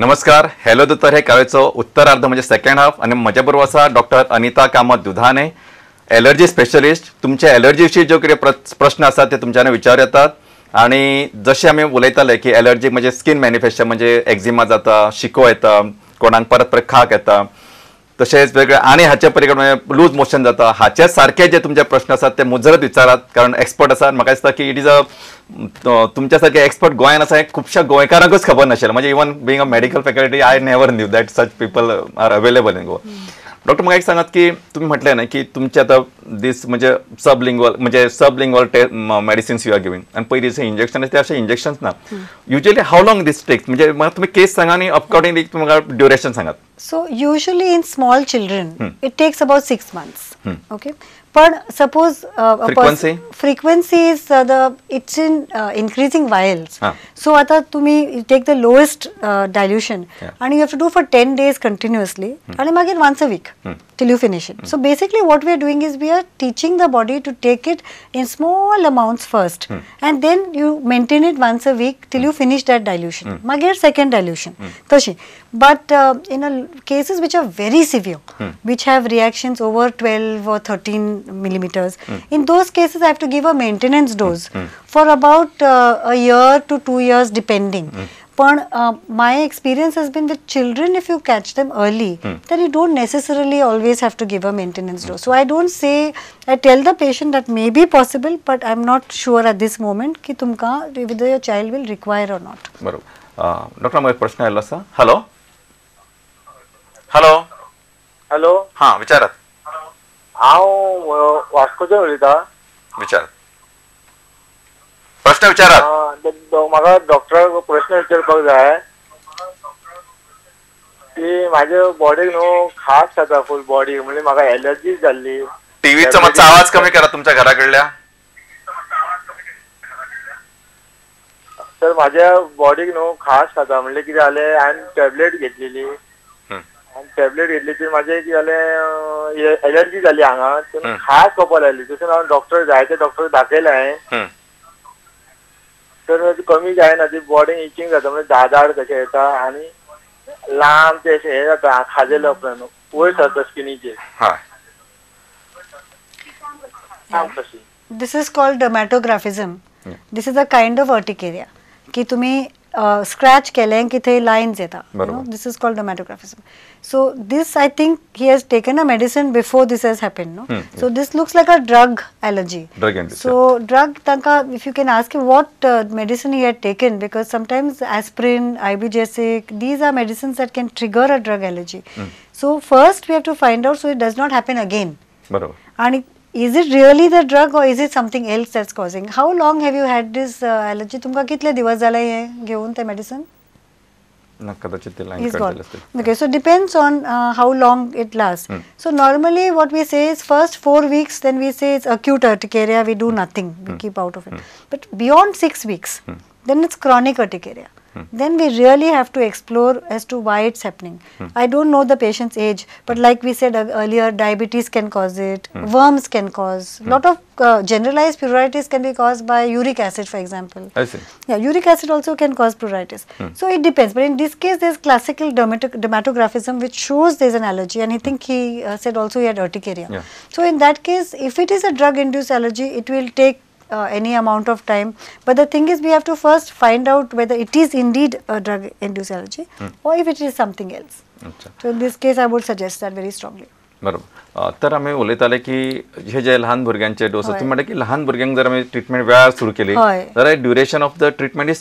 नमस्कार. हॅलो दोतोर हे कावेचो उत्तरार्ध म्हणजे सेकंड हाफ आणि म्हज्या बरोबर आसा डॉक्टर अनिता कामत दुधाने, एलर्जी स्पेशलिस्ट. तुमचे एलर्जी विशीं ज्यो कितें प्रश्न आसात ते तुमच्यान विचार येतात. आणि जशें आमी उलयताले की एलर्जी म्हणजे स्किन मॅनिफेस्टेशन म्हणजे एक्झिमा जाता, शिको येता, कोणाक परत परत खाक येता, तशेंच वेगळे आनी हाचे पलीकडे लूज मोशन जाता. हाचे सारखे जे तुमचे प्रश्न आसात ते मुजरत विचारात, कारण एक्सपर्ट आसात. म्हाका दिसता की इट इज अ तुमच्या सारखे एक्सपर्ट गोंयान आसा हे खुबशा गोंयकारांकूच खबर नाशिल्लें. म्हणजे even being a medical faculty I never knew that such people are available in Goa. Doctor म्हाका एक सांगात की तुम्ही म्हटलें ना की तुमचे आता दीस म्हणजे sublingual medicines you are giving आणि पयलीं जशें इंजेक्शन ते अशें इंजेक्शन्स ना. Usually how long this takes म्हणजे म्हाका तुम्ही केस सांगा आणि अकॉर्डिंगली म्हाका ड्युरेशन सांगात. So usually in small children, it takes about 6 months. Okay, but suppose frequency is it's in increasing vials. So आता तुम्ही take the lowest dilution and you have to do for 10 days continuously and again once a week till you finish it. So basically what we are doing is we are teaching the body to take it in small amounts first and then you maintain it once a week till you finish that dilution. Again second dilution. Tashi. But in cases which are very severe, which have reactions over 12 or 13 millimeters, in those cases I have to give a maintenance dose for about a year to 2 years depending. But my experience has been with children, if you catch them early, then you don't necessarily always have to give a maintenance dose. So I don't say, I tell the patient that may be possible, but I'm not sure at this moment कि तुमका whether your child will require or not. बरोबर. Doctor मला एक प्रश्न आयलो आसा. Hello hello hello. हां विचारात. हांव वास्कोच्यान उलयतां. विचारात. प्रश्न विचारात. म्हाका डॉक्टराक प्रश्न विचारपाक जाय की म्हाज्या बॉडीक न्हू खास जाता फूल बॉडी, म्हणजे म्हाका एलर्जी जाल्ली. टीव्हीचो मातसो आवाज कमी करा तुमच्या घरा कडल्या. तर म्हाज्या बॉडीक न्हू खास जाता, म्हणजे कितें जालें हांवें टॅबलेट घेतलेली आणि टॅबलेट घेतली ती म्हाजे कितें जालें एलर्जी जाली हांगा, खास कपल आयली. तशें हांव डॉक्टर जायते डॉक्टर दाखयले हांवें, तर कमी जायना. ती बॉडीक इचिंग जाता, म्हणजे दादाड कशें येता आणि लांब ते अशें हें जाता खाजेले उपरांत वयर सरता स्किनीचेर. This is called dermatographism. This is a kind of urticaria की तुम्ही scratch केलें की थंय lines येता. This is called dermatographism. So this I think he has taken a medicine before this has happened, no? So this looks like a drug allergy. So drug tanka, if you can ask him what medicine he had taken, because sometimes aspirin, ibugesic, these are medicines that can trigger a drug allergy. So first we have to find out so it does not happen again. And is it really the drug or is it something else that's causing? How long have you had this allergy? तुमका कितले दिवस झाले हे घेऊन ते medicine? He's gone. Okay, so depends on how long it lasts. So normally what we say is first 4 weeks, then we say it's acute urticaria, we do nothing, we keep out of it. But beyond 6 weeks, then it's chronic urticaria. Then we really have to explore as to why it's happening. I don't know the patient's age, but like we said earlier, diabetes can cause it, worms can cause, lot of generalized pruritus can be caused by uric acid, for example. I see. Yeah, uric acid also can cause pruritus. So it depends, but in this case there's classical dermatographism which shows there's an allergy, and I think he said also he had urticaria. So in that case, if it is a drug induced allergy, it will take any amount of time, but the thing is we have to first find out whether it is indeed a drug induced allergy or if it is something else. So in this case I would suggest that very strongly. बरोबर. तर आम्ही उलयताले की हे जे लहान भुरग्यांचे डोस तुम्ही म्हणता की लहान भुरग्यांक जर आम्ही ट्रीटमेंट वेळार सुरू केली जाल्यार duration of the treatment is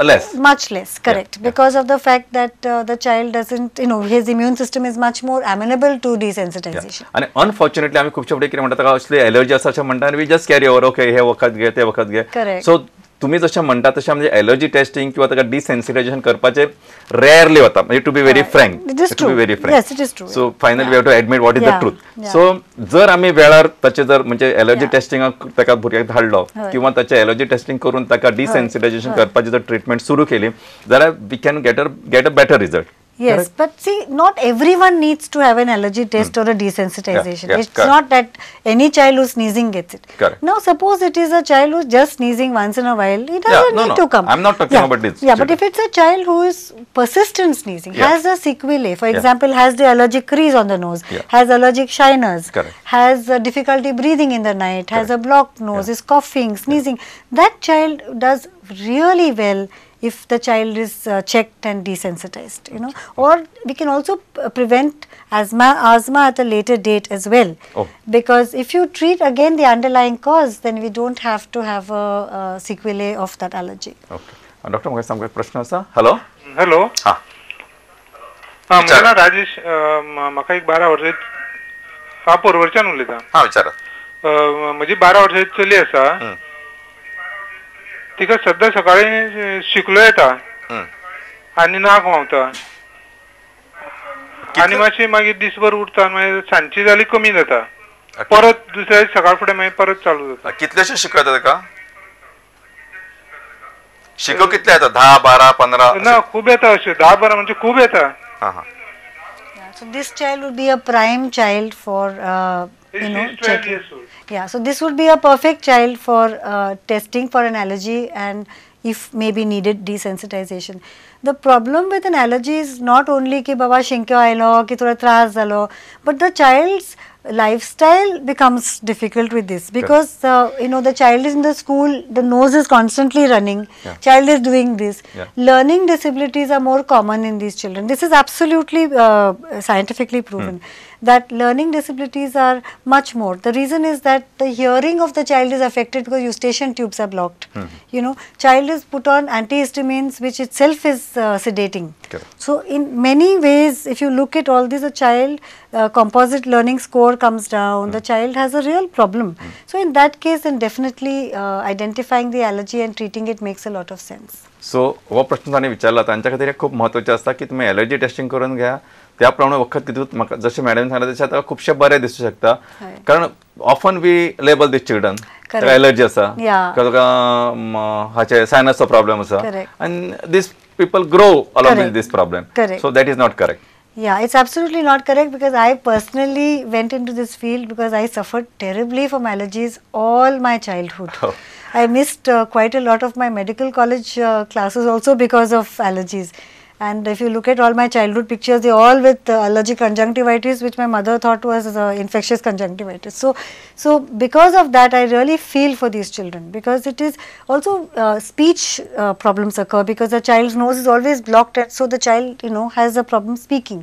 less, much less, correct, because of the fact that the child doesn't, his immune system is much more amenable to desensitization. आणि अनफॉर्च्युनेटली आम्ही खूपशे फुडें कितें म्हणटा असली एलर्जी आसा अशें म्हणटा आनी we just carry over, okay हे वखत घे ते वखत घे. सो तुम्ही जशें म्हणटा तशें म्हणजे एलर्जी टेस्टिंग किंवा ताका डिसेन्सिटायझेशन करपाचे रेअरली वता, म्हणजे to be very frank, to be very frank. So finally we have to admit what is the truth. So जर आम्ही वेळार ताचे जर म्हणजे एलर्जी टेस्टिंगाक ताका भुरग्याक धाडलो किंवा ताचे एलर्जी टेस्टिंग करून ताका डिसेन्सिटायझेशन करपाची जर ट्रीटमेंट सुरू केली जाल्यार we can get a better result. Yes, Correct? but see, not everyone needs to have an allergy test or a desensitization. Yeah, It's correct. not that any child who's sneezing gets it. Correct. Now, suppose it is a child who's just sneezing once in a while, it doesn't need to come. I'm not talking about this. Yeah, but if it's a child who is persistent sneezing, Yeah. has a sequelae, for example, has the allergic crease on the nose, Yeah. has allergic shiners, Correct. has difficulty breathing in the night, has a blocked nose, is coughing, sneezing, that child does really well if the child is checked and desensitized, you know. Or we can also prevent asthma at a later date as well. Oh. Because if you treat again the underlying cause, then we don't have to have a sequelae of that allergy. Okay doctor म्हाका सांगूंक प्रश्न आसा hello hello हां म्हजें नांव राजेश म्हाका एक 12 वर्सां हांव पोरवरच्यान उलयतां हां विचारात म्हजी 12 वर्सांची चली आसा तिका सद्दां सकाळी शिकलो येता आनी नाक व्हांवता आनी मातशी मागीर दिसभर उरता आनी मागीर सांजची जाली कमी जाता परत दुसऱ्या दीस सकाळ फुडें मागीर परत चालू जाता कितलेशे शिको येता ताका शिको कितले येता 10 12 15 ना खूब येता अशें 10-12 म्हणजे खूब येता हां हां So this child would be a prime child for you know, She's 12 checking. years old. Yeah, so this would be a perfect child for testing for an allergy and if maybe needed desensitization. The problem with an allergy is not only ki baba shinkyo ailo ki thoda tras zalo, but the child's lifestyle becomes difficult with this because you know, the child is in the school, the nose is constantly running, child is doing this. Learning disabilities are more common in these children. This is absolutely scientifically proven that learning disabilities are much more. The reason is that the hearing of the child is affected because eustachian tubes are blocked. You know, child is put on antihistamines which itself is sedating. So in many ways, if you look at all this, a child composite learning score comes down, the child has a real problem. So in that case, then definitely identifying the allergy and treating it makes a lot of sense. सो हो प्रश्न ताणें विचारला तांच्या खातीर एक खूब म्हत्वाचें आसता की तुमी एलर्जी टेस्टिंग करून घ्या त्या प्रमाणे वखद तितूंत म्हाका जशें मॅडम सांगलें तशें आतां खुबशे बरें दिसूं शकता कारण often we label these children ताका एलर्जी आसा ताका हाचे सायनसचो प्रॉब्लेम आसा आनी these people grow along with these problem so that is not correct. Yeah, it's absolutely not correct because I personally went into this field because I suffered terribly from allergies all my childhood. I missed quite a lot of my medical college classes also because of allergies. And if you look at all my childhood pictures, they all with allergic conjunctivitis, which my mother thought was infectious conjunctivitis. So because of that, I really feel for these children because it is also speech problems occur because the child's nose is always blocked, and so the child, you know, has a problem speaking.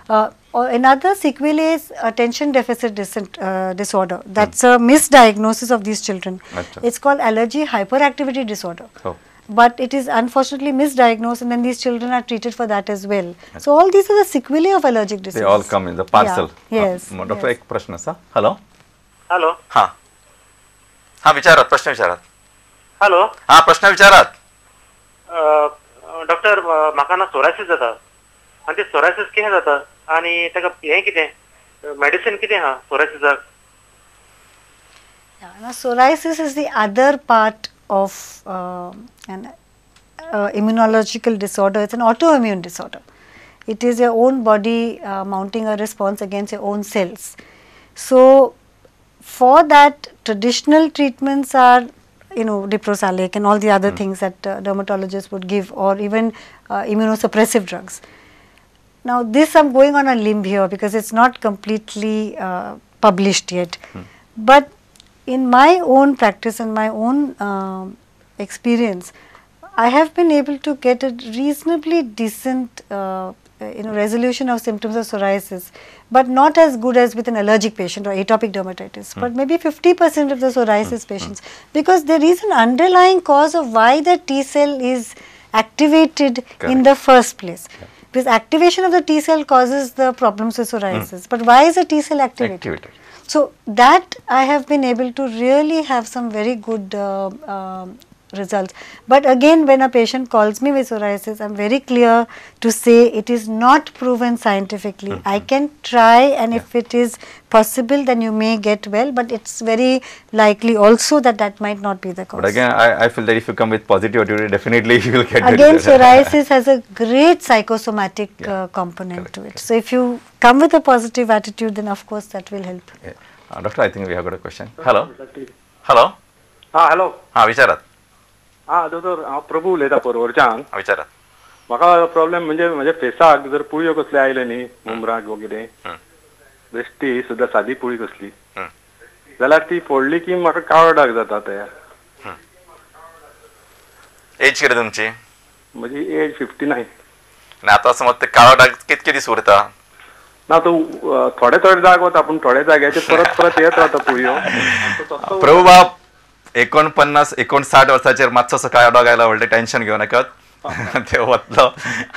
Or another sequelae is attention deficit disorder. That's a misdiagnosis of these children. It's called allergy hyperactivity disorder. But it is unfortunately misdiagnosed, and then these children are treated for that as well. So all these are the sequelae of allergic disease. They all come in the parcel. Yes. Doctor, एक प्रश्न आसा. Hello hello हां हां विचारात प्रश्न विचारात. Hello हां प्रश्न विचारात. डॉक्टर म्हाका ना सोरायसिस जाता आनी ते सोरायसिस कितें जाता आनी ताका हें कितें मेडिसिन कितें आहा सोरायसिसाक? Now psoriasis is the other part of an immunological disorder. It's an autoimmune disorder. It is your own body mounting a response against your own cells. So for that, traditional treatments are, you know, diprosalic and all the other things that dermatologists would give, or even immunosuppressive drugs. Now this I'm going on a limb here because it's not completely published yet, but in my own practice and my own experience, I have been able to get a reasonably decent resolution of symptoms of psoriasis, but not as good as with an allergic patient or atopic dermatitis, but maybe 50% of the psoriasis patients, because there is an underlying cause of why the T cell is activated in the first place. Because activation of the T cell causes the problems with psoriasis, but why is the T cell activated? So that I have been able to really have some very good results. But again, when a patient calls me with psoriasis, I'm very clear to say it is not proven scientifically. I can try, and if it is possible, then you may get well, but it's very likely also that that might not be the cause. But again, I feel that if you come with positive attitude, definitely you will get again, psoriasis has a great psychosomatic component to it. So if you come with a positive attitude, then of course that will help. Doctor, I think we have got a question. Hello. Hello. Hello. विचारात. दोतोर हांव प्रभू उलयता परवरच्यान. विचारात. म्हाका problem म्हणजे म्हज्या फेसाक जर पुळयो कसले आयले न्ही, मुमराक वगैरे, बेश्टी सुद्दां सादी पुळी कसली, जाल्यार ती फोडली की म्हाका काळो डाग जाता तयार. एज कितें तुमची? म्हजी एज 59. आनी आतां समज ते काळो डाग कितके दीस उरता? ना तो थोडे डाग वता, पूण थोड्या जाग्याचेर परत परत येत रावता पुळयो. प्रभू बाप 49-59 वर्साचेर मातसो काळो डाग आयला व्हडलें टेन्शन घेवं नाकात. ते वतलो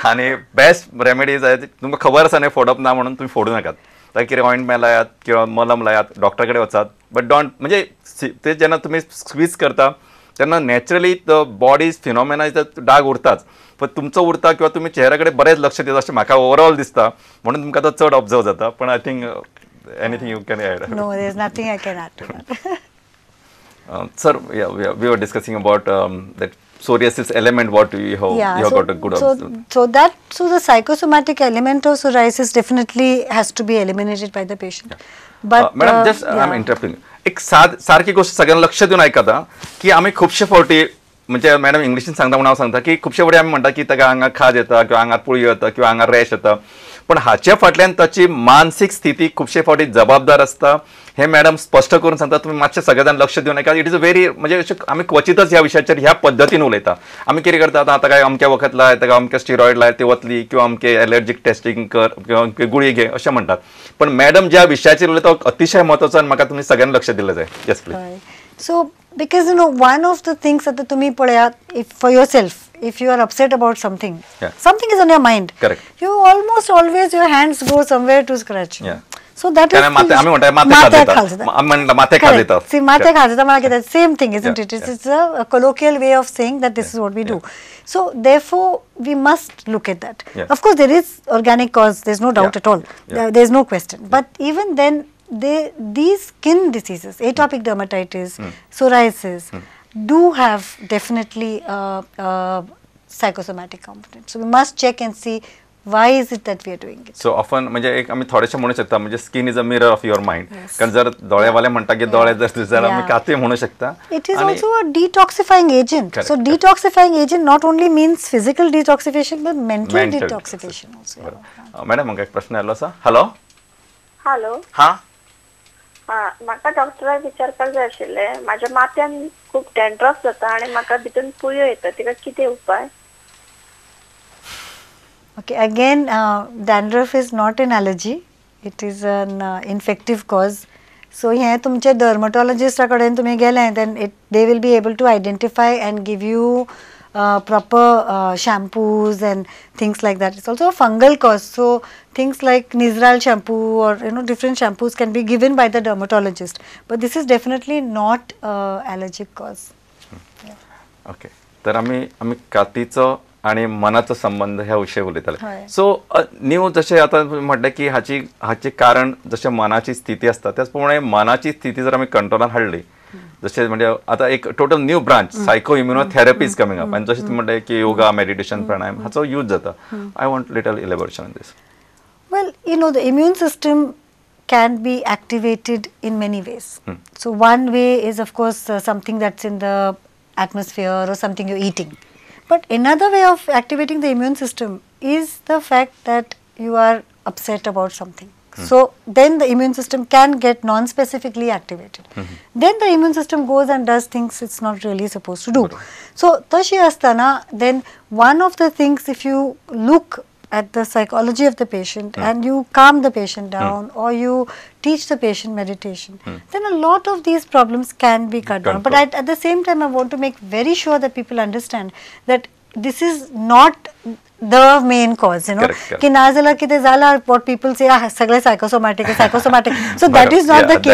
आनी बेस्ट रेमेडीज आहे तुमकां खबर आसा न्ही फोडप ना म्हणून तुमी फोडू नाकात. ताका कितें ऑइंटमेंट लायात किंवा मलम लायात, डॉक्टरा कडेन वचात, बट डोंट म्हणजे ते जेन्ना तुमी स्क्वीज करता तेन्ना नॅचरली बॉडी फिनॉमेना डाग उरताच, पण तुमचो उरता किंवा तुमी चेहऱ्या कडेन बरेंच लक्ष दिता अशें म्हाका ओवरऑल दिसता, म्हणून तुमकां तो चड ऑब्जर्व जाता. पण I think anything you can add? No, there is nothing I can add to that. Sir, we were discussing about that psoriasis element. What you have got a good so the psychosomatic element of psoriasis definitely has to be eliminated by the patient. But madam, just I'm interrupting. एक सारखी गोष्ट सगळ्यांना लक्ष देऊन ऐकता की आम्ही खूपशे फावटी म्हणजे मॅडम इंग्लिशीन सांगता म्हणून हांव सांगता की खुबशे फावटी आमी म्हणटा की ताका आंगार खाज येता किंवा आंगार पुळयो येता किंवा आंगार रॅश येता, पण हाचे फाटल्यान ताची मानसीक स्थिती खुबशे फावटी जबाबदार आसता. हे मॅडम स्पश्ट करून सांगता, तुम्ही मातशे सगळे जाण लक्ष दिवन ऐका. इट इज अ व्हेरी म्हणजे आमी क्वचितच ह्या विशयाचेर ह्या पद्दतीन उलयता. आमी कितें करतात, आतां काय अमक्या वखद लाय, ताका अमके स्टिरॉयड लाय, ती वतली, किंवा अमके एलर्जीक टेस्टिंग कर किंवा अमके गुळी घे अशें म्हणटात. पण मॅडम ज्या विशयाचेर उलयता तो अतिशय म्हत्वाचो आनी म्हाका तुमी सगळ्यांनी लक्ष दिलें जाय. Yes please. So, because one of the things that तुम्ही पळयात, if for yourself, if you are upset about something, something is on your mind. Correct. You almost always your hands go somewhere to scratch. So that is माथे खाल देता. Same thing, isn't it? It's a colloquial way of saying that this is what we do. So therefore, we must look at that. Of course, there is organic cause. There's no doubt at all. There's no question. But even then, these skin diseases, atopic dermatitis, psoriasis, do have definitely psychosomatic component. So we must check and see why is it that we are doing it. So often म्हणजे एक आम्ही थोडेशे म्हणू शकता म्हणजे skin is a mirror of your mind. कारण जर डोळेवाले म्हणटा की डोळे जर जर आम्ही काते म्हणू शकता. It is also a detoxifying agent. So detoxifying agent not only means physical detoxification but mental detoxification also. Madam म्हाका एक प्रश्न आयलो आसा. हॅलो. हॅलो. हां. म्हाका डॉक्टराक विचारपाक जाय आशिल्लें, म्हाज्या माथ्यान खूब डॅन्ड्रफ जाता आनी म्हाका भितून पुळयो येता, तिका कितें उपाय? Okay, again, dandruff is not an allergy. It is an infective cause. So here तुमचे dermatologist कडेन तुम्ही गेले, then they will be able to identify and give you proper shampoos and things like that. It's also a fungal cause. So things like Nizral shampoo or different shampoos can be given by the dermatologist. But this is definitely not allergic cause. Okay. तर आम्ही कातीचो आणि मनाचो संबंध ह्या विषय उलयताले. So new जशें आतां म्हणटा की हाचे कारण जशें मनाची स्थिती आसता त्याच प्रमाणे मनाची स्थिती जर आमी कंट्रोलान हाडली, जशें म्हणजे आता एक total new branch psycho immunotherapy is coming up, आनी जशें तुमी म्हणटा की योगा, मेडिटेशन, प्राणायाम हाचो यूज जाता. I want little elaboration on this. Well, the immune system can be activated in many ways. So one way is of course something that's in the atmosphere or something you're eating. But another way of activating the immune system is the fact that you are upset about something. So then the immune system can get non-specifically activated. Then the immune system goes and does things it's not really supposed to do. So tashi astana, then one of the things, if you look at the psychology of the patient and you calm the patient down or you teach the patient meditation, then a lot of these problems can be cut down. But at the same time, I want to make very sure that people understand that this is not the main cause, ki na zala kite zala, what people say, sagle psychosomatic. So that is not the case.